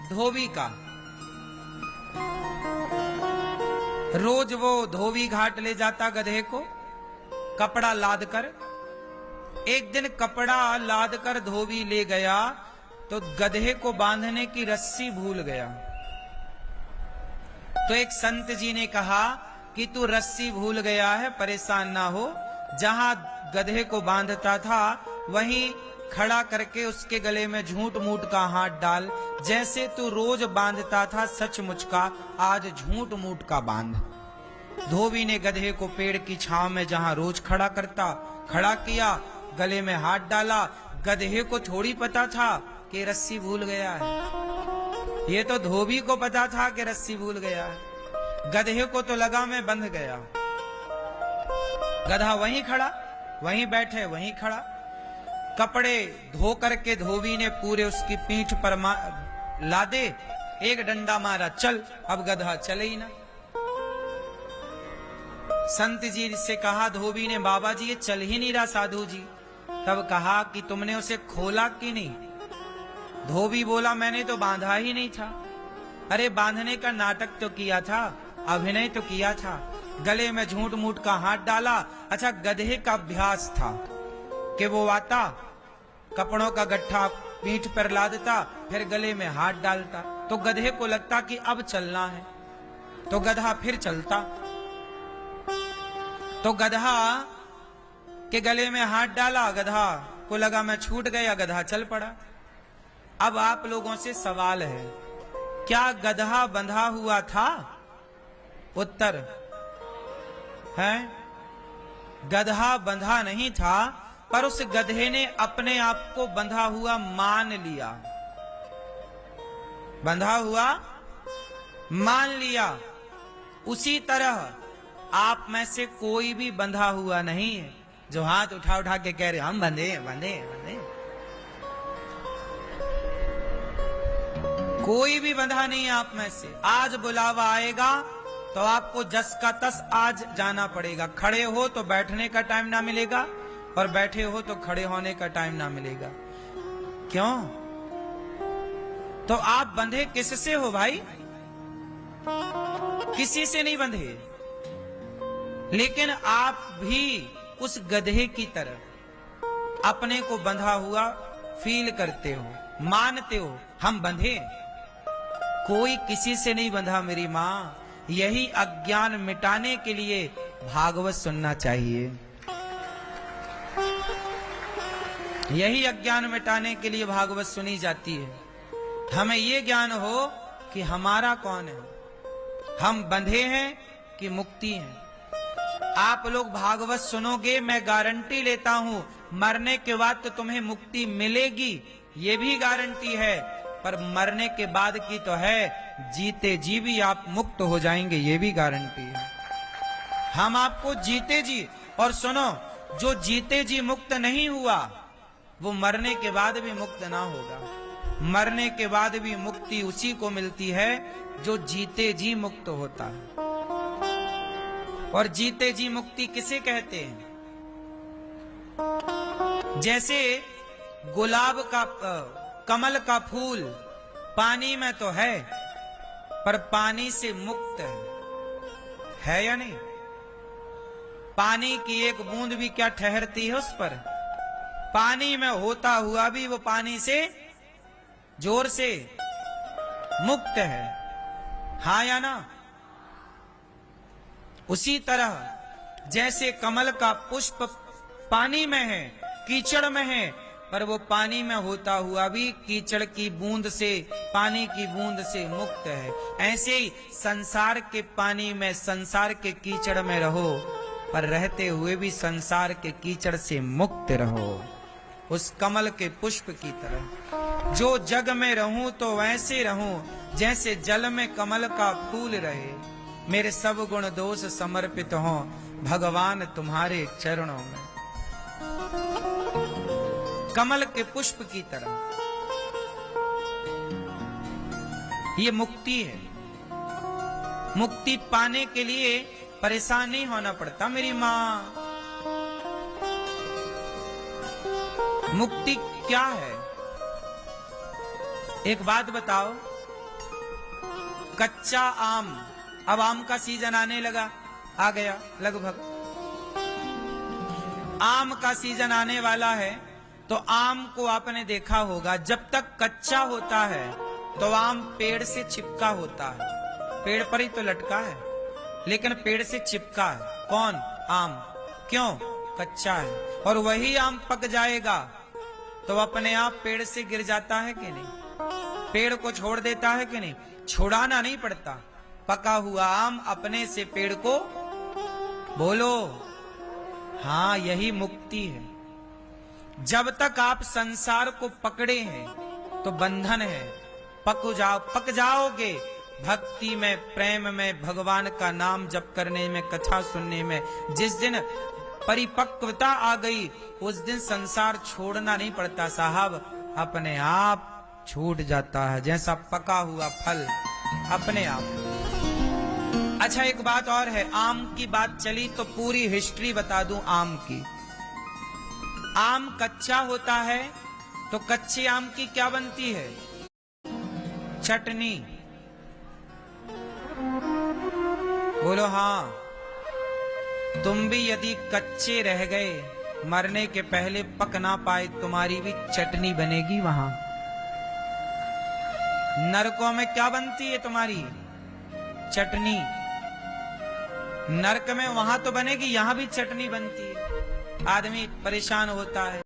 धोबी का। रोज वो धोबी घाट ले जाता गधे को कपड़ा लाद कर। एक दिन कपड़ा लाद कर धोबी ले गया तो गधे को बांधने की रस्सी भूल गया। तो एक संत जी ने कहा कि तू रस्सी भूल गया है, परेशान ना हो, जहां गधे को बांधता था वहीं खड़ा करके उसके गले में झूठ मूठ का हाथ डाल। जैसे तू रोज बांधता था सचमुच का, आज झूठ मूठ का बांध। धोबी ने गधे को पेड़ की छांव में जहां रोज खड़ा करता खड़ा किया, गले में हाथ डाला। गधे को थोड़ी पता था कि रस्सी भूल गया है, ये तो धोबी को पता था कि रस्सी भूल गया है। गधे को तो लगा मैं बंध गया। गधा वहीं खड़ा, वहीं बैठे, वहीं खड़ा। कपड़े धो करके धोबी ने पूरे उसकी पीठ पर लादे, एक डंडा मारा, चल। अब गधा चले ही ना। संत जी से कहा धोबी ने, बाबा जी ये चल ही नहीं रहा साधु जी। तब कहा कि तुमने उसे खोला कि नहीं? धोबी बोला मैंने तो बांधा ही नहीं था। अरे बांधने का नाटक तो किया था, अभिनय तो किया था, गले में झूठ मूठ का हाथ डाला। अच्छा गधे का अभ्यास था कि वो आता, कपड़ों का गट्ठा पीठ पर लादता, फिर गले में हाथ डालता, तो गधे को लगता कि अब चलना है, तो गधा फिर चलता। तो गधा के गले में हाथ डाला, गधा को लगा मैं छूट गया, गधा चल पड़ा। अब आप लोगों से सवाल है, क्या गधा बंधा हुआ था? उत्तर है गधा बंधा नहीं था, पर उस गधे ने अपने आप को बंधा हुआ मान लिया। बंधा हुआ मान लिया। उसी तरह आप में से कोई भी बंधा हुआ नहीं है जो हाथ उठा उठा के कह रहे हम बंधे बंधे बंधे। कोई भी बंधा नहीं है आप में से। आज बुलावा आएगा तो आपको जस का तस आज जाना पड़ेगा। खड़े हो तो बैठने का टाइम ना मिलेगा, और बैठे हो तो खड़े होने का टाइम ना मिलेगा। क्यों? तो आप बंधे किससे हो भाई? किसी से नहीं बंधे। लेकिन आप भी उस गधे की तरह अपने को बंधा हुआ फील करते हो, मानते हो हम बंधे। कोई किसी से नहीं बंधा मेरी माँ। यही अज्ञान मिटाने के लिए भागवत सुनना चाहिए। यही अज्ञान मिटाने के लिए भागवत सुनी जाती है। हमें ये ज्ञान हो कि हमारा कौन है, हम बंधे हैं कि मुक्ति हैं। आप लोग भागवत सुनोगे, मैं गारंटी लेता हूं मरने के बाद तो तुम्हें मुक्ति मिलेगी, ये भी गारंटी है। पर मरने के बाद की तो है, जीते जी भी आप मुक्त हो जाएंगे, ये भी गारंटी है। हम आपको जीते जी, और सुनो, जो जीते जी मुक्त नहीं हुआ वो मरने के बाद भी मुक्त ना होगा। मरने के बाद भी मुक्ति उसी को मिलती है जो जीते जी मुक्त होता है। और जीते जी मुक्ति किसे कहते हैं? जैसे गुलाब का कमल का फूल पानी में तो है, पर पानी से मुक्त है या नहीं? पानी की एक बूंद भी क्या ठहरती है उस पर? पानी में होता हुआ भी वो पानी से जोर से मुक्त है, हाँ या ना? उसी तरह जैसे कमल का पुष्प पानी में है, कीचड़ में है, पर वो पानी में होता हुआ भी कीचड़ की बूंद से, पानी की बूंद से मुक्त है। ऐसे ही संसार के पानी में, संसार के कीचड़ में रहो, पर रहते हुए भी संसार के कीचड़ से मुक्त रहो, उस कमल के पुष्प की तरह। जो जग में रहूं तो वैसे रहूं जैसे जल में कमल का फूल रहे। मेरे सब गुण दोष समर्पित हों भगवान तुम्हारे चरणों में। कमल के पुष्प की तरह ये मुक्ति है। मुक्ति पाने के लिए परेशान नहीं होना पड़ता मेरी माँ। मुक्ति क्या है? एक बात बताओ, कच्चा आम, अब आम का सीजन आने लगा, आ गया लगभग, आम का सीजन आने वाला है। तो आम को आपने देखा होगा, जब तक कच्चा होता है तो आम पेड़ से चिपका होता है, पेड़ पर ही तो लटका है, लेकिन पेड़ से चिपका है। कौन? आम। क्यों? कच्चा है। और वही आम पक जाएगा तो अपने आप पेड़ से गिर जाता है कि नहीं? पेड़ को छोड़ देता है कि नहीं? छुड़ाना नहीं पड़ता। पका हुआ आम अपने से पेड़ को, बोलो, हाँ, यही मुक्ति है। जब तक आप संसार को पकड़े हैं तो बंधन है। पक जाओगे भक्ति में, प्रेम में, भगवान का नाम जप करने में, कथा सुनने में। जिस दिन परिपक्वता आ गई उस दिन संसार छोड़ना नहीं पड़ता साहब, अपने आप छूट जाता है, जैसा पका हुआ फल अपने आप। अच्छा, एक बात और है, आम की बात चली तो पूरी हिस्ट्री बता दूं आम की। आम कच्चा होता है तो कच्चे आम की क्या बनती है? चटनी। बोलो हाँ। तुम भी यदि कच्चे रह गए, मरने के पहले पक ना पाए, तुम्हारी भी चटनी बनेगी वहां। नरकों में क्या बनती है तुम्हारी? चटनी। नरक में वहां तो बनेगी, यहां भी चटनी बनती है। आदमी परेशान होता है,